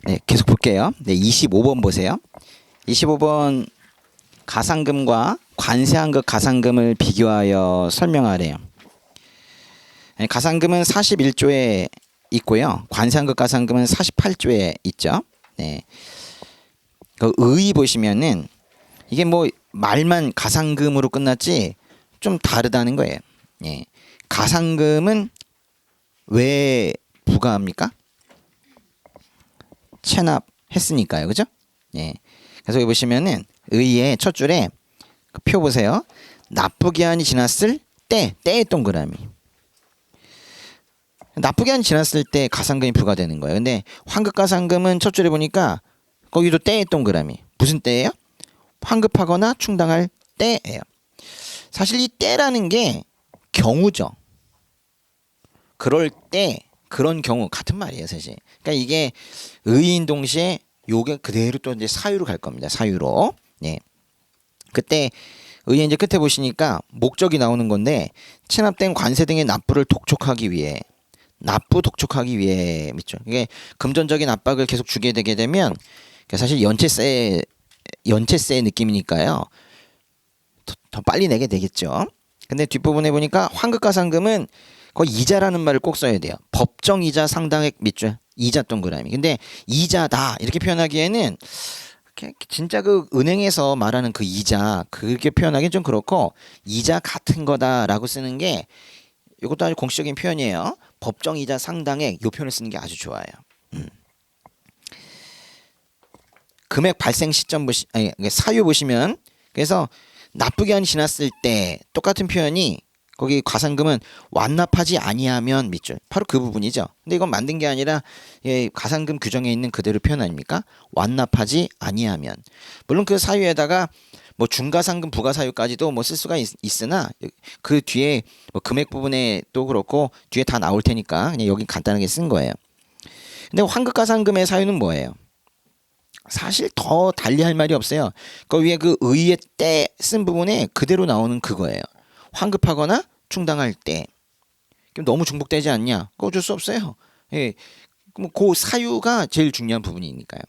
네, 계속 볼게요. 네, 25번 보세요. 25번 가상금과 관세한급 가상금을 비교하여 설명하래요. 네, 가상금은 41조에 있고요. 관세한급 가상금은 48조에 있죠. 네. 그 의의 보시면은 이게 뭐 말만 가상금으로 끝났지 좀 다르다는 거예요. 예. 가상금은 왜 부과합니까? 체납했으니까요. 그죠? 예. 그래서 여기 보시면은 의의 첫 줄에 그 표 보세요. 납부기한이 지났을 때의 동그라미. 납부기한이 지났을 때 가상금이 부과되는 거예요. 근데 환급가상금은 첫 줄에 보니까 거기도 때의 동그라미. 무슨 때예요? 환급하거나 충당할 때예요. 사실 이 때라는 게 경우죠. 그럴 때 그런 경우 같은 말이에요, 사실. 그러니까 이게 의인 동시에 요게 그대로 또 이제 사유로 갈 겁니다. 사유로. 네. 그때 의의 이제 끝에 보시니까 목적이 나오는 건데 체납된 관세 등의 납부를 독촉하기 위해 독촉하기 위해 있죠. 이게 금전적인 압박을 계속 주게 되게 되면 사실 연체세 느낌이니까요. 더 빨리 내게 되겠죠. 근데 뒷부분에 보니까 환급가상금은 거의 이자라는 말을 꼭 써야 돼요. 법정 이자 상당액 밑줄 이자 동그라미. 근데 이자다 이렇게 표현하기에는 진짜 그 은행에서 말하는 그 이자 그렇게 표현하기는 좀 그렇고 이자 같은 거다라고 쓰는 게 이것도 아주 공식적인 표현이에요. 법정 이자 상당액 이 표현을 쓰는 게 아주 좋아요. 금액 발생 시점 사유 보시면 그래서 납부기한이 지났을 때 똑같은 표현이 거기 가상금은 완납하지 아니하면 밑줄 바로 그 부분이죠. 근데 이건 만든 게 아니라 가상금 규정에 있는 그대로 표현 아닙니까? 완납하지 아니하면 물론 그 사유에다가 뭐 중가상금 부가사유까지도 뭐 쓸 수가 있으나 그 뒤에 뭐 금액 부분에 또 그렇고 뒤에 다 나올 테니까 그냥 여기 간단하게 쓴 거예요. 근데 환급가상금의 사유는 뭐예요? 사실 더 달리할 말이 없어요. 그 위에 그 의의 때 쓴 부분에 그대로 나오는 그거예요. 환급하거나 충당할 때. 너무 중복되지 않냐? 그거 어쩔 수 없어요. 예. 그 사유가 제일 중요한 부분이니까요.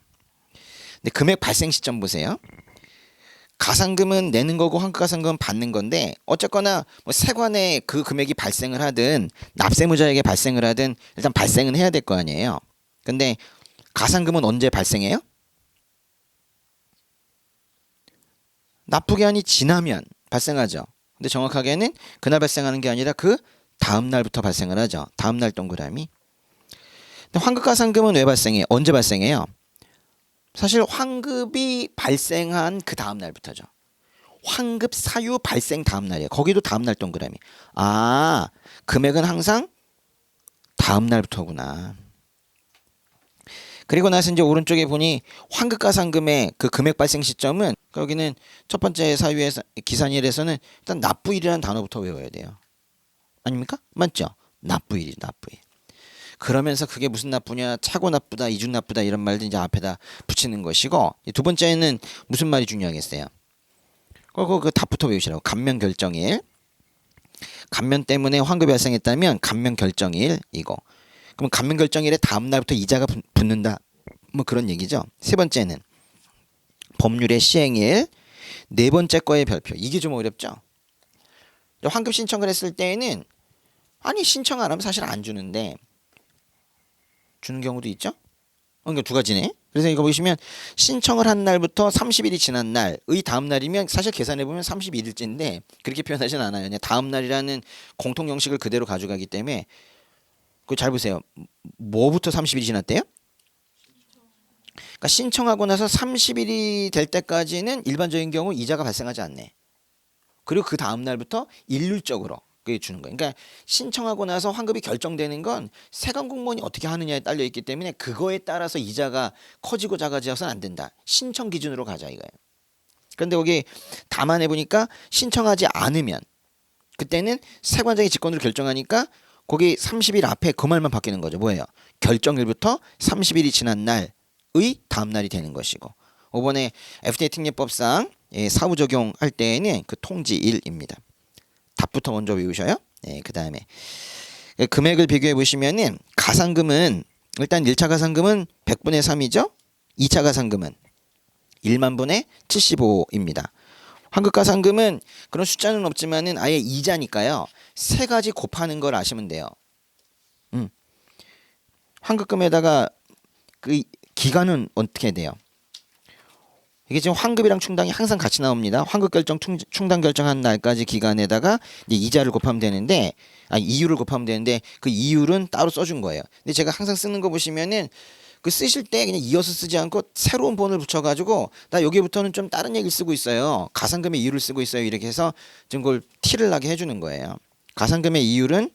근데 금액 발생 시점 보세요. 가상금은 내는 거고 환급가상금은 받는 건데 어쨌거나 뭐 세관에 그 금액이 발생을 하든 납세무자에게 발생을 하든 일단 발생은 해야 될 거 아니에요. 근데 가상금은 언제 발생해요? 납부기한이 지나면 발생하죠. 근데 정확하게는 그날 발생하는 게 아니라 그 다음 날부터 발생을 하죠. 다음 날 동그라미. 근데 환급가상금은 왜 발생해요? 언제 발생해요? 사실 환급이 발생한 그 다음 날부터죠. 환급 사유 발생 다음 날이에요. 거기도 다음 날 동그라미. 아, 금액은 항상 다음 날부터구나. 그리고 나서 이제 오른쪽에 보니 환급가상금의 그 금액 발생 시점은 여기는 첫 번째 사유에서 기산일에서는 일단 납부일이라는 단어부터 외워야 돼요. 아닙니까? 맞죠? 납부일이죠, 납부일. 그러면서 그게 무슨 납부냐? 차고 납부다, 이중 납부다 이런 말들 이제 앞에다 붙이는 것이고 두 번째는 무슨 말이 중요하겠어요? 그 답부터 외우시라고. 감면 결정일. 감면 때문에 환급이 발생했다면 감면 결정일 이거. 그럼 감면 결정일에 다음 날부터 이자가 붙는다. 뭐 그런 얘기죠. 세 번째는 법률의 시행일. 네 번째 거의 별표. 이게 좀 어렵죠. 환급 신청을 했을 때에는 아니 신청 안 하면 사실 안 주는데 주는 경우도 있죠. 그러니까 두 가지네. 그래서 이거 보시면 신청을 한 날부터 30일이 지난 날의 다음 날이면 사실 계산해 보면 31일째인데 그렇게 표현하진 않아요. 그냥 다음 날이라는 공통 형식을 그대로 가져가기 때문에 그 잘 보세요. 뭐부터 30일이 지났대요? 그러니까 신청하고 나서 30일이 될 때까지는 일반적인 경우 이자가 발생하지 않네. 그리고 그 다음 날부터 일률적으로 그게 주는 거예요. 그러니까 신청하고 나서 환급이 결정되는 건 세관 공무원이 어떻게 하느냐에 딸려 있기 때문에 그거에 따라서 이자가 커지고 작아져서는 안 된다. 신청 기준으로 가자 이거예요. 그런데 여기 담안해 보니까 신청하지 않으면 그때는 세관장이 직권으로 결정하니까 거기 30일 앞에 그 말만 바뀌는 거죠. 뭐예요? 결정일부터 30일이 지난 날의 다음 날이 되는 것이고 5번에 FTA 특례법상 사후 적용할 때에는 그 통지일입니다. 답부터 먼저 외우셔요. 네, 그 다음에 금액을 비교해 보시면은 가상금은 일단 1차 가산금은 100분의 3이죠. 2차 가산금은 1만 분의 75입니다. 환급가산금은 그런 숫자는 없지만은 아예 이자니까요. 세 가지 곱하는 걸 아시면 돼요. 환급금에다가 그 기간은 어떻게 돼요? 이게 지금 환급이랑 충당이 항상 같이 나옵니다. 환급 결정, 충당 결정한 날까지 기간에다가 이제 이자를 곱하면 되는데, 이율을 곱하면 되는데 그 이율은 따로 써준 거예요. 근데 제가 항상 쓰는 거 보시면은 그 쓰실 때 그냥 이어서 쓰지 않고 새로운 번호를 붙여가지고 나 여기부터는 좀 다른 얘기를 쓰고 있어요. 가산금의 이율을 쓰고 있어요. 이렇게 해서 지금 그걸 티를 나게 해주는 거예요. 가산금의 이율은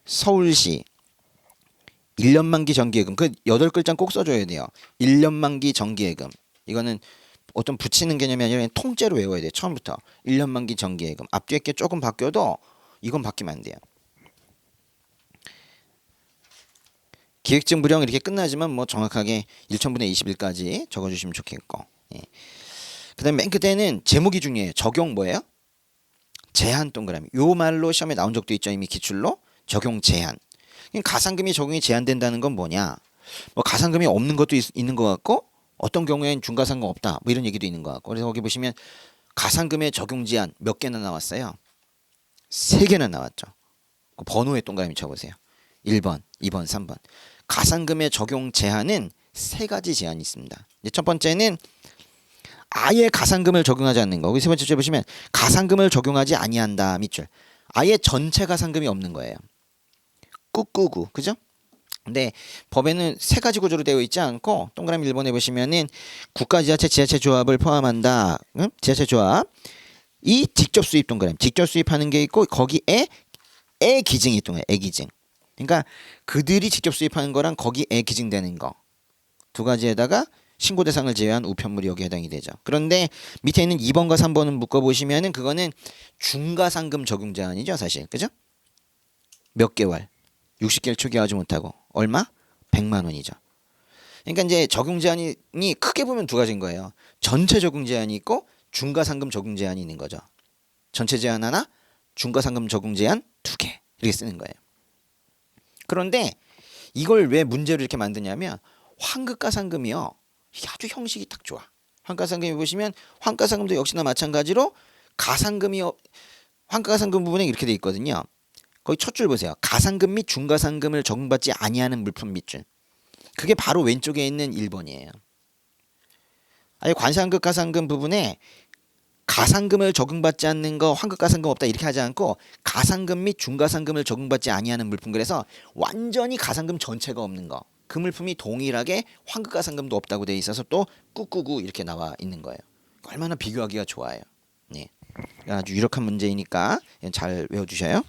서울시 1년 만기 정기예금, 그 8글자 꼭 써줘야 돼요. 1년 만기 정기예금. 이거는 어떤 붙이는 개념이 아니라 그냥 통째로 외워야 돼요. 처음부터 1년 만기 정기예금. 앞뒤에 게 조금 바뀌어도 이건 바뀌면 안 돼요. 기획증 불형 이렇게 끝나지만 뭐 정확하게 1천분의 20일까지 적어주시면 좋겠고. 예. 그다음에 맨 끝에는 제목이 중요해요. 적용 뭐예요? 제한 동그라미. 요 말로 시험에 나온 적도 있죠. 이미 기출로. 적용 제한. 가산금이 적용이 제한된다는 건 뭐냐? 뭐 가산금이 없는 것도 있는 것 같고 어떤 경우엔 중가산금 없다. 뭐 이런 얘기도 있는 것 같고. 그래서 거기 보시면 가산금의 적용 제한 몇 개나 나왔어요? 3개나 나왔죠. 그 번호에 동그라미 쳐보세요. 1번, 2번, 3번. 가산금의 적용 제한은 3가지 제한이 있습니다. 이제 첫 번째는 아예 가산금을 적용하지 않는 거. 세 번째 줄 보시면 가산금을 적용하지 아니한다 밑줄. 아예 전체 가산금이 없는 거예요. 꾹꾹구, 그죠? 근데 법에는 3가지 구조로 되어 있지 않고 동그라미 1번에 보시면은 국가 지자체 지자체 조합을 포함한다. 응? 지자체 조합. 이 직접 수입 동그라미. 직접 수입하는 게 있고 거기에 애 기증이 있던 애 기증. 그러니까 그들이 직접 수입하는 거랑 거기에 기증되는 거. 2가지에다가 신고 대상을 제외한 우편물이 여기에 해당이 되죠. 그런데 밑에 있는 2번과 3번은 묶어 보시면은 그거는 중가상금 적용 제한이죠, 사실. 그죠? 몇 개월? 60개월 초기화하지 못하고 얼마? 100만 원이죠. 그러니까 이제 적용 제한이 크게 보면 2가지인 거예요. 전체 적용 제한이 있고 중가상금 적용 제한이 있는 거죠. 전체 제한 하나, 중가상금 적용 제한 2개 이렇게 쓰는 거예요. 그런데 이걸 왜 문제로 이렇게 만드냐면 환급가산금이요. 이게 아주 형식이 딱 좋아. 환급가산금에 보시면 환급가산금도 역시나 마찬가지로 가산금이 환급가산금 부분에 이렇게 돼 있거든요. 거기 첫 줄 보세요. 가산금 및 중가산금을 적용받지 아니하는 물품 밑줄. 그게 바로 왼쪽에 있는 1번이에요. 아예 관세환급 가산금 부분에 가산금을 적용받지 않는 거 환급가산금 없다 이렇게 하지 않고 가산금 및 중가산금을 적용받지 아니하는 물품. 그래서 완전히 가산금 전체가 없는 거. 그 물품이 동일하게 환급가산금도 없다고 돼 있어서 또 꾹꾹꾹 이렇게 나와 있는 거예요. 얼마나 비교하기가 좋아요. 네. 아주 유력한 문제이니까 잘 외워주셔요.